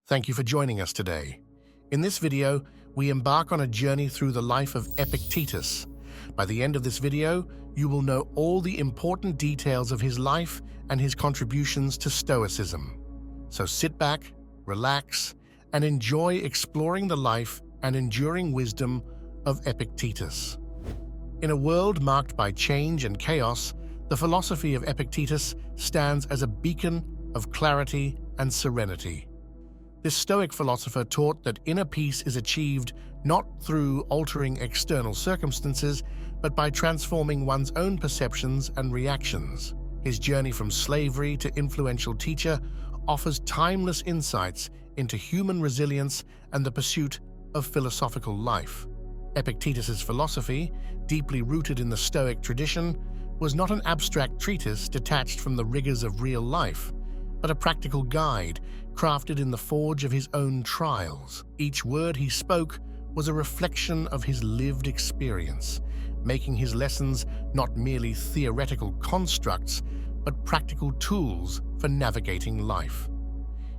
Thank you for joining us today. In this video, we embark on a journey through the life of Epictetus. By the end of this video, you will know all the important details of his life and his contributions to Stoicism. So sit back, relax, and enjoy exploring the life and enduring wisdom of Epictetus. In a world marked by change and chaos, the philosophy of Epictetus stands as a beacon of clarity and serenity. This Stoic philosopher taught that inner peace is achieved not through altering external circumstances, but by transforming one's own perceptions and reactions. His journey from slavery to influential teacher offers timeless insights into human resilience and the pursuit of philosophical life. Epictetus's philosophy, deeply rooted in the Stoic tradition, was not an abstract treatise detached from the rigors of real life, but a practical guide crafted in the forge of his own trials. Each word he spoke was a reflection of his lived experience, making his lessons not merely theoretical constructs, but practical tools for navigating life.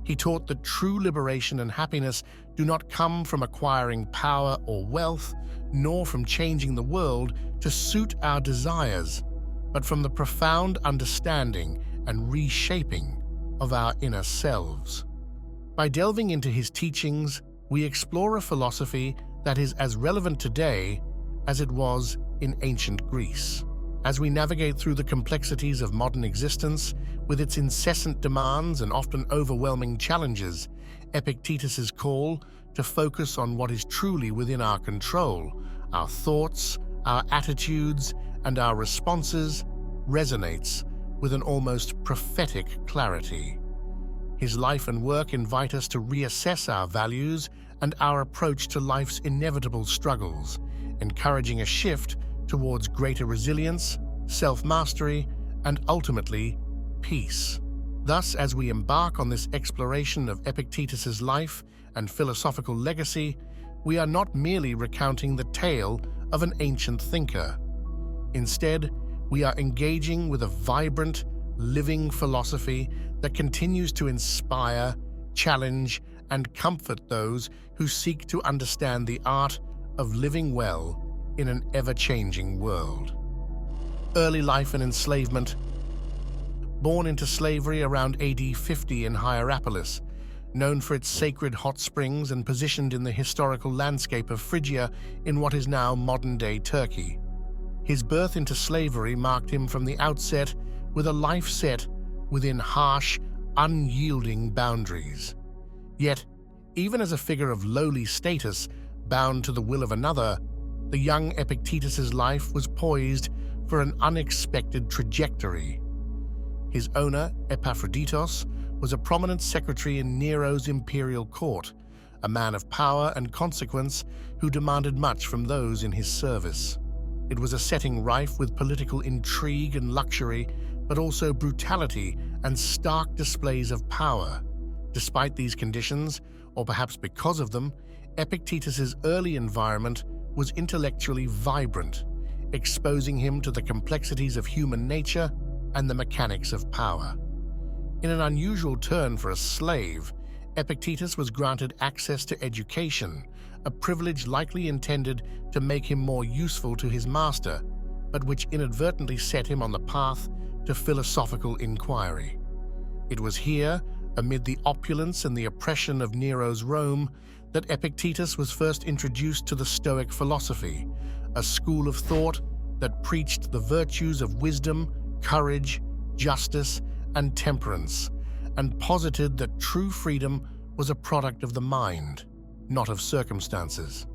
He taught that true liberation and happiness do not come from acquiring power or wealth, nor from changing the world to suit our desires, but from the profound understanding and reshaping of our inner selves. By delving into his teachings, we explore a philosophy that is as relevant today as it was in ancient Greece. As we navigate through the complexities of modern existence, with its incessant demands and often overwhelming challenges, Epictetus's call to focus on what is truly within our control, our thoughts, our attitudes, and our responses, resonates with an almost prophetic clarity. His life and work invite us to reassess our values and our approach to life's inevitable struggles, encouraging a shift towards greater resilience, self-mastery, and ultimately, peace. Thus, as we embark on this exploration of Epictetus's life and philosophical legacy, we are not merely recounting the tale of an ancient thinker. Instead, we are engaging with a vibrant, living philosophy that continues to inspire, challenge, and comfort those who seek to understand the art of living well in an ever-changing world. Early life and enslavement. Born into slavery around AD 50 in Hierapolis, known for its sacred hot springs and positioned in the historical landscape of Phrygia in what is now modern-day Turkey. His birth into slavery marked him from the outset with a life set within harsh, unyielding boundaries. Yet, even as a figure of lowly status bound to the will of another, the young Epictetus's life was poised for an unexpected trajectory. His owner, Epictetus, was a prominent secretary in Nero's imperial court, a man of power and consequence who demanded much from those in his service. It was a setting rife with political intrigue and luxury, but also brutality and stark displays of power. Despite these conditions, or perhaps because of them, Epictetus's early environment was intellectually vibrant, exposing him to the complexities of human nature and the mechanics of power. In an unusual turn for a slave, Epictetus was granted access to education, a privilege likely intended to make him more useful to his master, but which inadvertently set him on the path to philosophical inquiry. It was here, amid the opulence and the oppression of Nero's Rome, that Epictetus was first introduced to the Stoic philosophy, a school of thought that preached the virtues of wisdom, courage, justice, and temperance, and posited that true freedom was a product of the mind, not of circumstances.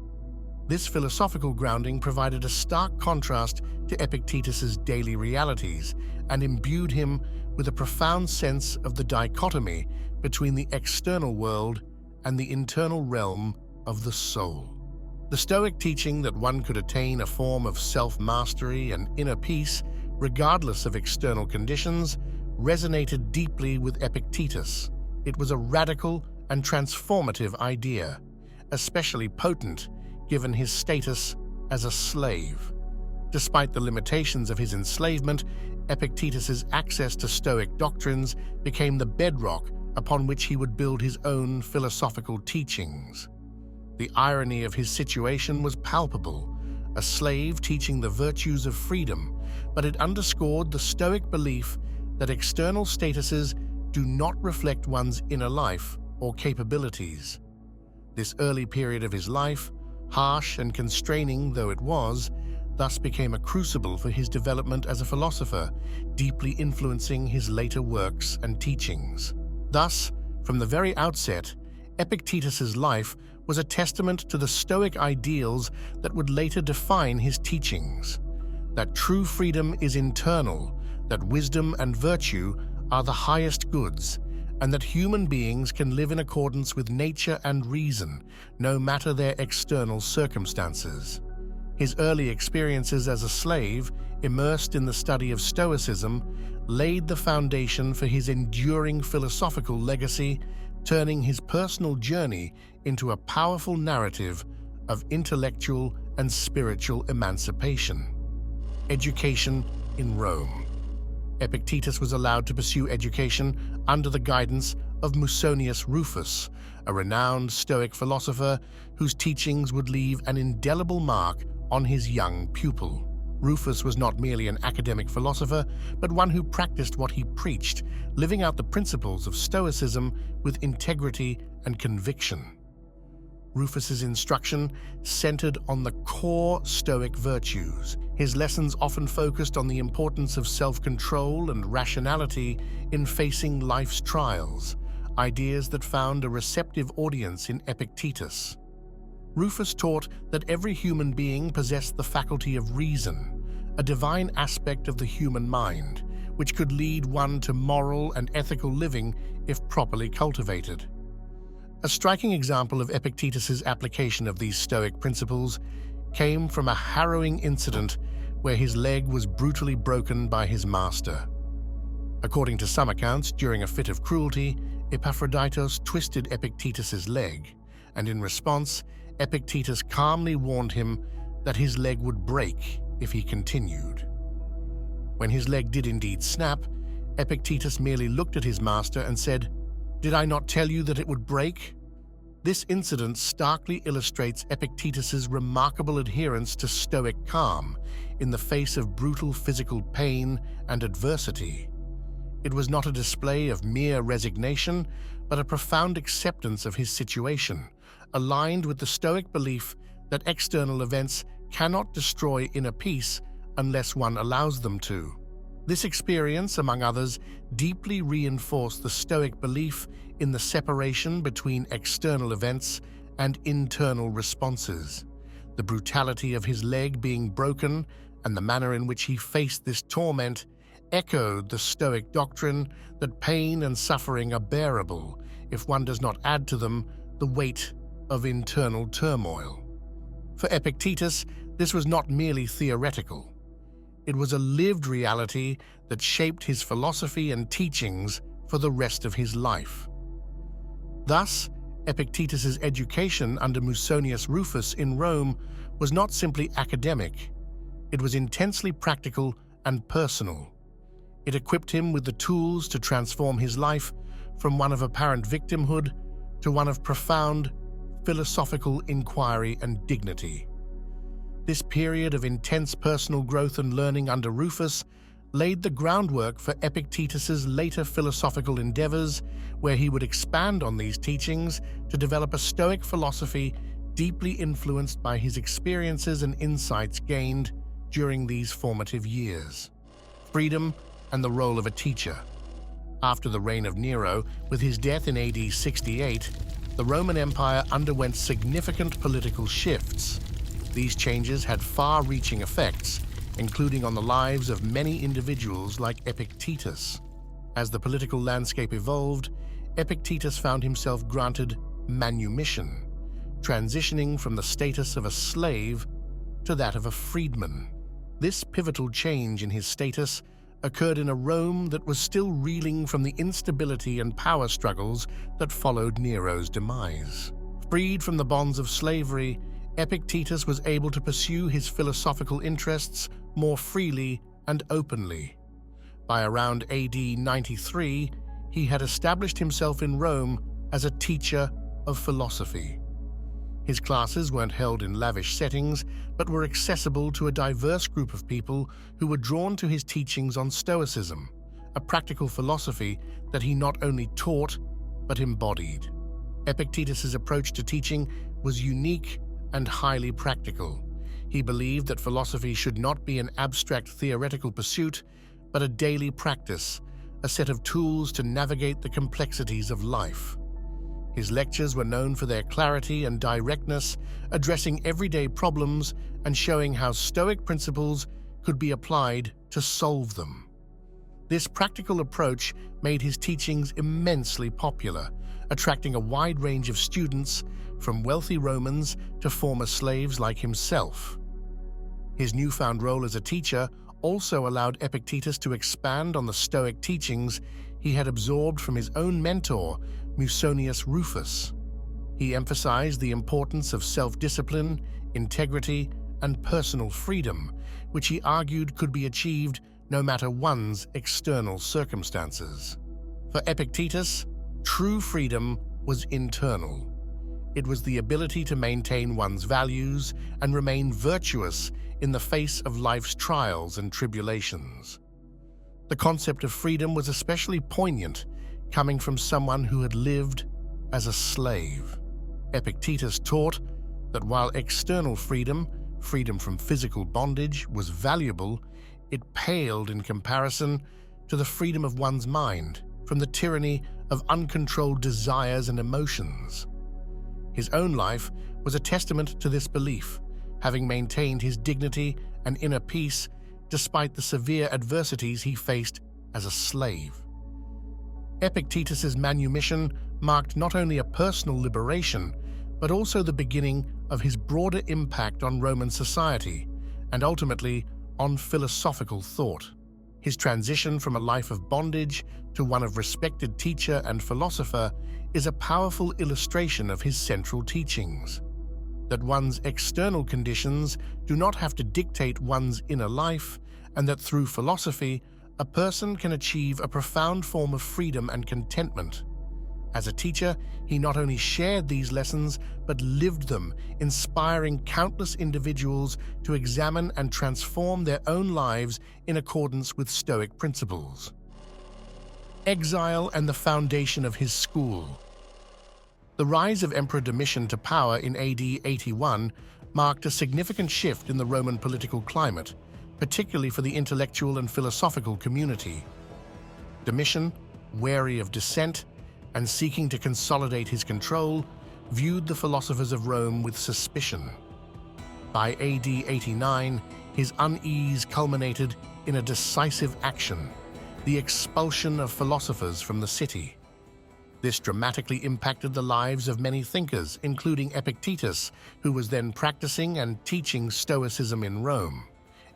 This philosophical grounding provided a stark contrast to Epictetus's daily realities and imbued him with a profound sense of the dichotomy between the external world and the internal realm of the soul. The Stoic teaching that one could attain a form of self-mastery and inner peace, regardless of external conditions, resonated deeply with Epictetus. It was a radical and transformative idea, especially potent given his status as a slave. Despite the limitations of his enslavement, Epictetus's access to Stoic doctrines became the bedrock upon which he would build his own philosophical teachings. The irony of his situation was palpable, a slave teaching the virtues of freedom, but it underscored the Stoic belief that external statuses do not reflect one's inner life or capabilities. This early period of his life, harsh and constraining though it was, thus became a crucible for his development as a philosopher, deeply influencing his later works and teachings. Thus, from the very outset, Epictetus's life was a testament to the Stoic ideals that would later define his teachings. That true freedom is internal, that wisdom and virtue are the highest goods, and that human beings can live in accordance with nature and reason, no matter their external circumstances. His early experiences as a slave, immersed in the study of Stoicism, laid the foundation for his enduring philosophical legacy, turning his personal journey into a powerful narrative of intellectual and spiritual emancipation. Education in Rome. Epictetus was allowed to pursue education under the guidance of Musonius Rufus, a renowned Stoic philosopher whose teachings would leave an indelible mark on his young pupil. Rufus was not merely an academic philosopher, but one who practiced what he preached, living out the principles of Stoicism with integrity and conviction. Rufus's instruction centered on the core Stoic virtues. His lessons often focused on the importance of self-control and rationality in facing life's trials, ideas that found a receptive audience in Epictetus. Rufus taught that every human being possessed the faculty of reason, a divine aspect of the human mind, which could lead one to moral and ethical living if properly cultivated. A striking example of Epictetus's application of these Stoic principles came from a harrowing incident where his leg was brutally broken by his master. According to some accounts, during a fit of cruelty, Epaphroditus twisted Epictetus's leg, and in response, Epictetus calmly warned him that his leg would break if he continued. When his leg did indeed snap, Epictetus merely looked at his master and said, "Did I not tell you that it would break?" This incident starkly illustrates Epictetus's remarkable adherence to Stoic calm in the face of brutal physical pain and adversity. It was not a display of mere resignation, but a profound acceptance of his situation, aligned with the Stoic belief that external events cannot destroy inner peace unless one allows them to. This experience, among others, deeply reinforced the Stoic belief in the separation between external events and internal responses. The brutality of his leg being broken and the manner in which he faced this torment echoed the Stoic doctrine that pain and suffering are bearable if one does not add to them the weight of internal turmoil. For Epictetus, this was not merely theoretical. It was a lived reality that shaped his philosophy and teachings for the rest of his life. Thus, Epictetus's education under Musonius Rufus in Rome was not simply academic. It was intensely practical and personal. It equipped him with the tools to transform his life from one of apparent victimhood to one of profound philosophical inquiry and dignity. This period of intense personal growth and learning under Rufus laid the groundwork for Epictetus's later philosophical endeavors, where he would expand on these teachings to develop a Stoic philosophy deeply influenced by his experiences and insights gained during these formative years. Freedom and the role of a teacher. After the reign of Nero, with his death in AD 68, the Roman Empire underwent significant political shifts. These changes had far-reaching effects, including on the lives of many individuals like Epictetus. As the political landscape evolved, Epictetus found himself granted manumission, transitioning from the status of a slave to that of a freedman. This pivotal change in his status occurred in a Rome that was still reeling from the instability and power struggles that followed Nero's demise. Freed from the bonds of slavery, Epictetus was able to pursue his philosophical interests more freely and openly. By around AD 93, he had established himself in Rome as a teacher of philosophy. His classes weren't held in lavish settings, but were accessible to a diverse group of people who were drawn to his teachings on Stoicism, a practical philosophy that he not only taught, but embodied. Epictetus's approach to teaching was unique and highly practical. He believed that philosophy should not be an abstract theoretical pursuit, but a daily practice, a set of tools to navigate the complexities of life. His lectures were known for their clarity and directness, addressing everyday problems and showing how Stoic principles could be applied to solve them. This practical approach made his teachings immensely popular, attracting a wide range of students, from wealthy Romans to former slaves like himself. His newfound role as a teacher also allowed Epictetus to expand on the Stoic teachings he had absorbed from his own mentor, Musonius Rufus. He emphasized the importance of self-discipline, integrity, and personal freedom, which he argued could be achieved no matter one's external circumstances. For Epictetus, true freedom was internal. It was the ability to maintain one's values and remain virtuous in the face of life's trials and tribulations. The concept of freedom was especially poignant, coming from someone who had lived as a slave. Epictetus taught that while external freedom, freedom from physical bondage, was valuable, it paled in comparison to the freedom of one's mind from the tyranny of uncontrolled desires and emotions. His own life was a testament to this belief, having maintained his dignity and inner peace despite the severe adversities he faced as a slave. Epictetus's manumission marked not only a personal liberation, but also the beginning of his broader impact on Roman society and ultimately on philosophical thought. His transition from a life of bondage to one of respected teacher and philosopher is a powerful illustration of his central teachings. That one's external conditions do not have to dictate one's inner life, and that through philosophy, a person can achieve a profound form of freedom and contentment. As a teacher, he not only shared these lessons, but lived them, inspiring countless individuals to examine and transform their own lives in accordance with Stoic principles. Exile and the foundation of his school. The rise of Emperor Domitian to power in AD 81 marked a significant shift in the Roman political climate, particularly for the intellectual and philosophical community. Domitian, wary of dissent and seeking to consolidate his control, viewed the philosophers of Rome with suspicion. By AD 89, his unease culminated in a decisive action, the expulsion of philosophers from the city. This dramatically impacted the lives of many thinkers, including Epictetus, who was then practicing and teaching Stoicism in Rome.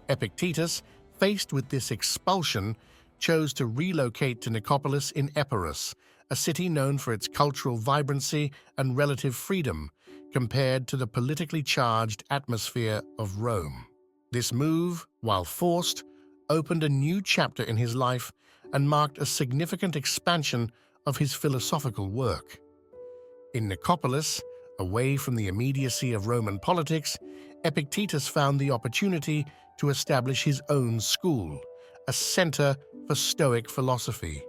Epictetus, faced with this expulsion, chose to relocate to Nicopolis in Epirus, a city known for its cultural vibrancy and relative freedom compared to the politically charged atmosphere of Rome. This move, while forced, opened a new chapter in his life and marked a significant expansion of his philosophical work. In Nicopolis, away from the immediacy of Roman politics, Epictetus found the opportunity to establish his own school, a center for Stoic philosophy.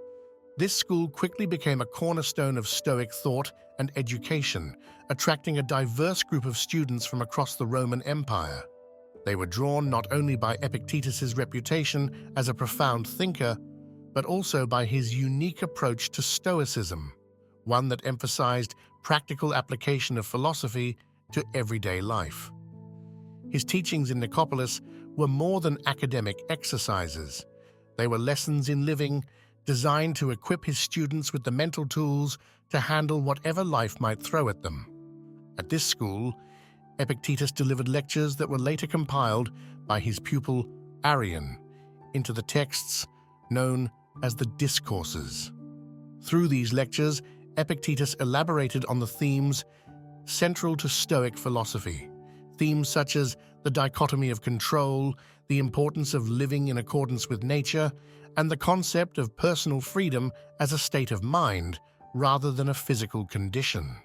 This school quickly became a cornerstone of Stoic thought and education, attracting a diverse group of students from across the Roman Empire. They were drawn not only by Epictetus's reputation as a profound thinker, but also by his unique approach to Stoicism, one that emphasized practical application of philosophy to everyday life. His teachings in Nicopolis were more than academic exercises. They were lessons in living, designed to equip his students with the mental tools to handle whatever life might throw at them. At this school, Epictetus delivered lectures that were later compiled by his pupil Arrian into the texts known as the Discourses. Through these lectures, Epictetus elaborated on the themes central to Stoic philosophy, themes such as the dichotomy of control, the importance of living in accordance with nature, and the concept of personal freedom as a state of mind rather than a physical condition.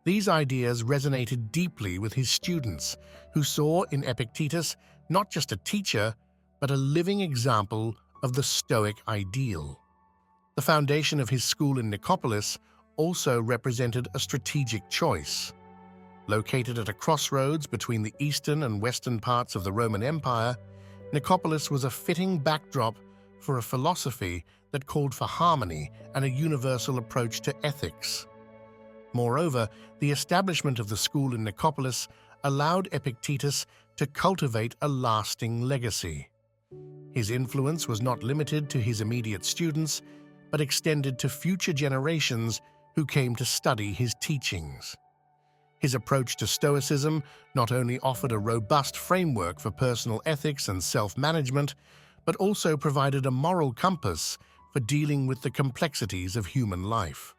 These ideas resonated deeply with his students, who saw in Epictetus not just a teacher, but a living example of the Stoic ideal. The foundation of his school in Nicopolis also represented a strategic choice. Located at a crossroads between the eastern and western parts of the Roman Empire, Nicopolis was a fitting backdrop for a philosophy that called for harmony and a universal approach to ethics. Moreover, the establishment of the school in Nicopolis allowed Epictetus to cultivate a lasting legacy. His influence was not limited to his immediate students, but extended to future generations who came to study his teachings. His approach to Stoicism not only offered a robust framework for personal ethics and self-management, but also provided a moral compass for dealing with the complexities of human life.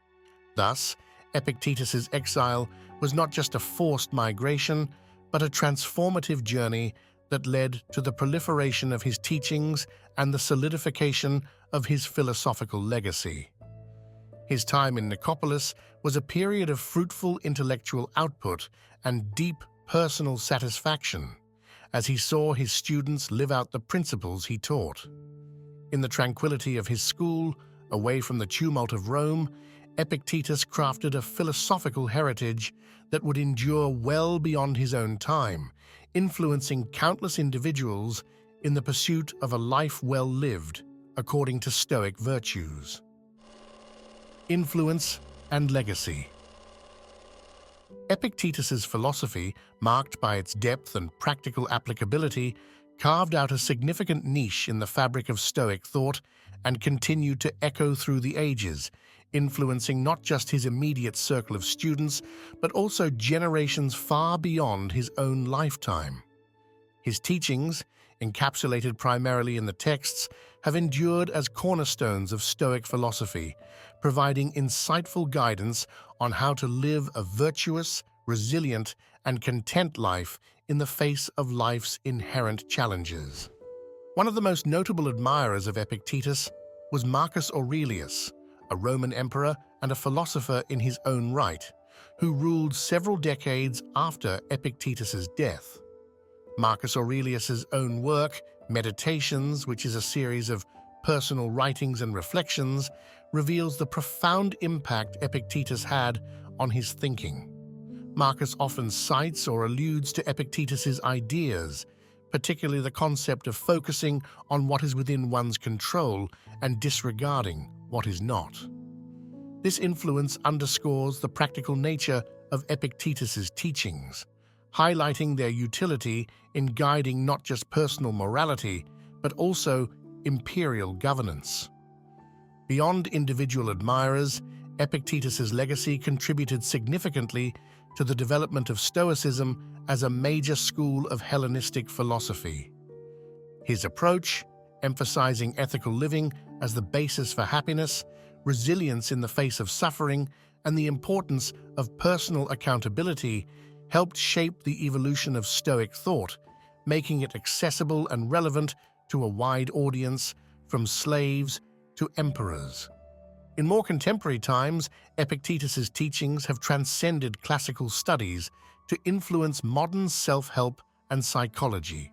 Thus, Epictetus's exile was not just a forced migration, but a transformative journey that led to the proliferation of his teachings and the solidification of his philosophical legacy. His time in Nicopolis was a period of fruitful intellectual output and deep personal satisfaction, as he saw his students live out the principles he taught. In the tranquility of his school, away from the tumult of Rome, Epictetus crafted a philosophical heritage that would endure well beyond his own time, influencing countless individuals in the pursuit of a life well lived according to Stoic virtues. Influence and legacy. Epictetus's philosophy, marked by its depth and practical applicability, carved out a significant niche in the fabric of Stoic thought and continued to echo through the ages, influencing not just his immediate circle of students, but also generations far beyond his own lifetime. His teachings, encapsulated primarily in the texts, have endured as cornerstones of Stoic philosophy, providing insightful guidance on how to live a virtuous, resilient, and content life in the face of life's inherent challenges. One of the most notable admirers of Epictetus was Marcus Aurelius, a Roman emperor and a philosopher in his own right, who ruled several decades after Epictetus's death. Marcus Aurelius's own work, Meditations, which is a series of personal writings and reflections, reveals the profound impact Epictetus had on his thinking. Marcus often cites or alludes to Epictetus's ideas, particularly the concept of focusing on what is within one's control and disregarding what is not. This influence underscores the practical nature of Epictetus's teachings, highlighting their utility in guiding not just personal morality, but also imperial governance. Beyond individual admirers, Epictetus's legacy contributed significantly to the development of Stoicism as a major school of Hellenistic philosophy. His approach, emphasizing ethical living as the basis for happiness, resilience in the face of suffering, and the importance of personal accountability, helped shape the evolution of Stoic thought, making it accessible and relevant to a wide audience, from slaves to emperors. In more contemporary times, Epictetus's teachings have transcended classical studies to influence modern self-help and psychology.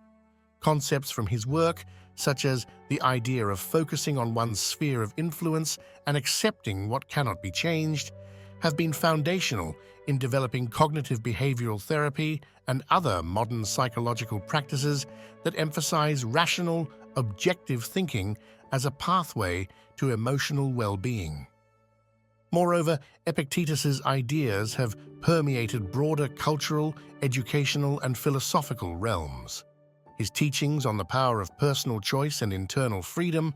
Concepts from his work, such as the idea of focusing on one's sphere of influence and accepting what cannot be changed, have been foundational in developing cognitive behavioral therapy and other modern psychological practices that emphasize rational, objective thinking as a pathway to emotional well-being. Moreover, Epictetus's ideas have permeated broader cultural, educational, and philosophical realms. His teachings on the power of personal choice and internal freedom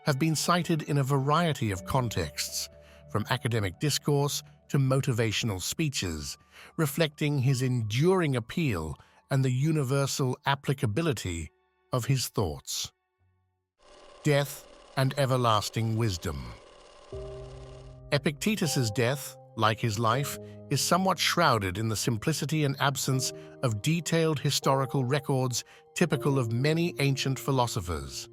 have been cited in a variety of contexts, from academic discourse to motivational speeches, reflecting his enduring appeal and the universal applicability of his thoughts. Death and everlasting wisdom. Epictetus's death, like his life, is somewhat shrouded in the simplicity and absence of detailed historical records typical of many ancient philosophers.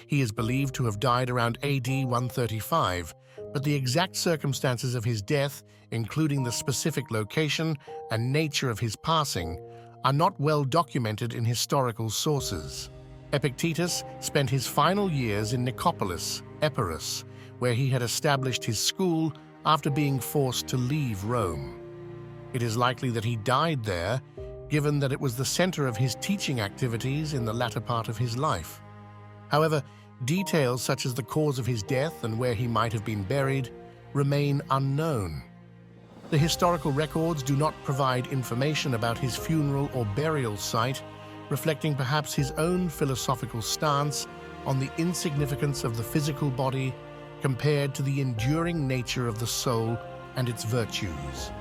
He is believed to have died around AD 135, but the exact circumstances of his death, including the specific location and nature of his passing, are not well documented in historical sources. Epictetus spent his final years in Nicopolis, Epirus, where he had established his school after being forced to leave Rome. It is likely that he died there, given that it was the center of his teaching activities in the latter part of his life. However, details such as the cause of his death and where he might have been buried remain unknown. The historical records do not provide information about his funeral or burial site, reflecting perhaps his own philosophical stance on the insignificance of the physical body compared to the enduring nature of the soul and its virtues.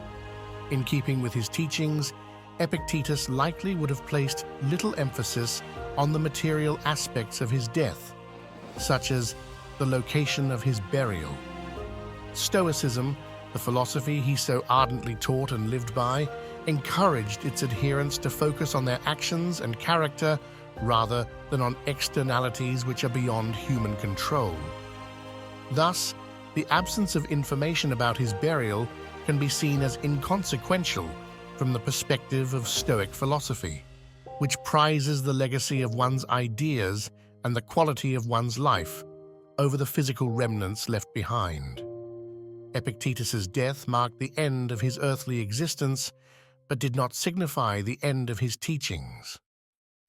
In keeping with his teachings, Epictetus likely would have placed little emphasis on the material aspects of his death, such as the location of his burial. Stoicism, the philosophy he so ardently taught and lived by, encouraged its adherents to focus on their actions and character rather than on externalities which are beyond human control. Thus, the absence of information about his burial can be seen as inconsequential from the perspective of Stoic philosophy, which prizes the legacy of one's ideas and the quality of one's life over the physical remnants left behind. Epictetus's death marked the end of his earthly existence, but did not signify the end of his teachings.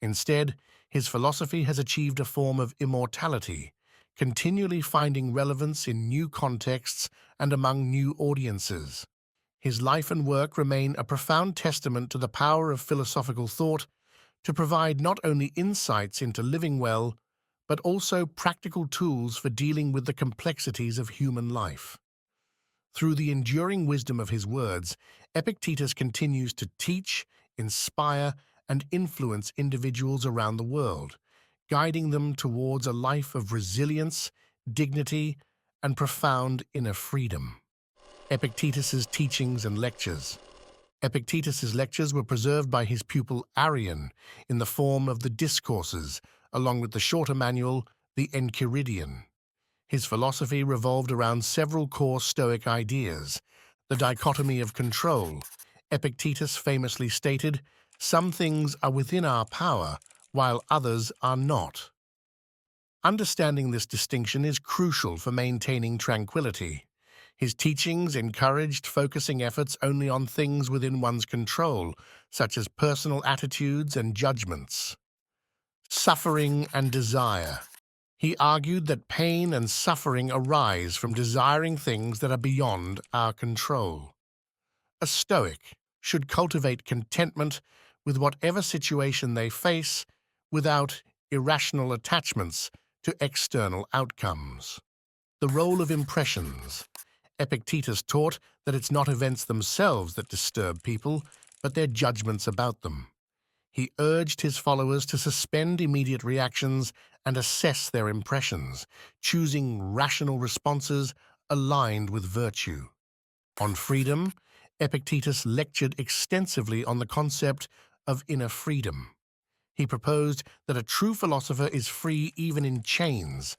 Instead, his philosophy has achieved a form of immortality, continually finding relevance in new contexts and among new audiences. His life and work remain a profound testament to the power of philosophical thought to provide not only insights into living well, but also practical tools for dealing with the complexities of human life. Through the enduring wisdom of his words, Epictetus continues to teach, inspire, and influence individuals around the world, guiding them towards a life of resilience, dignity, and profound inner freedom. Epictetus's teachings and lectures. Epictetus's lectures were preserved by his pupil Arrian in the form of the Discourses, along with the shorter manual, the Enchiridion. His philosophy revolved around several core Stoic ideas. The dichotomy of control. Epictetus famously stated, "Some things are within our power, while others are not." Understanding this distinction is crucial for maintaining tranquility. His teachings encouraged focusing efforts only on things within one's control, such as personal attitudes and judgments. Suffering and desire. He argued that pain and suffering arise from desiring things that are beyond our control. A Stoic should cultivate contentment with whatever situation they face without irrational attachments to external outcomes. The role of impressions. Epictetus taught that it's not events themselves that disturb people, but their judgments about them. He urged his followers to suspend immediate reactions and assess their impressions, choosing rational responses aligned with virtue. On freedom, Epictetus lectured extensively on the concept of inner freedom. He proposed that a true philosopher is free even in chains,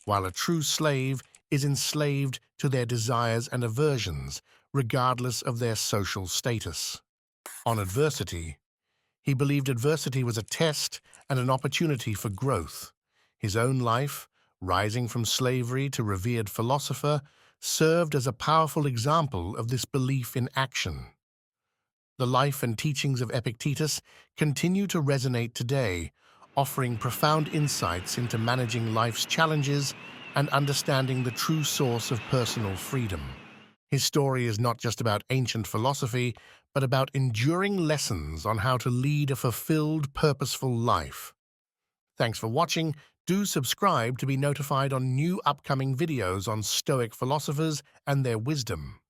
while a true slave is enslaved to their desires and aversions, regardless of their social status. On adversity, he believed adversity was a test and an opportunity for growth. His own life, rising from slavery to revered philosopher, served as a powerful example of this belief in action. The life and teachings of Epictetus continue to resonate today, offering profound insights into managing life's challenges and understanding the true source of personal freedom. His story is not just about ancient philosophy, but about enduring lessons on how to lead a fulfilled, purposeful life. Thanks for watching. Do subscribe to be notified on new upcoming videos on Stoic philosophers and their wisdom.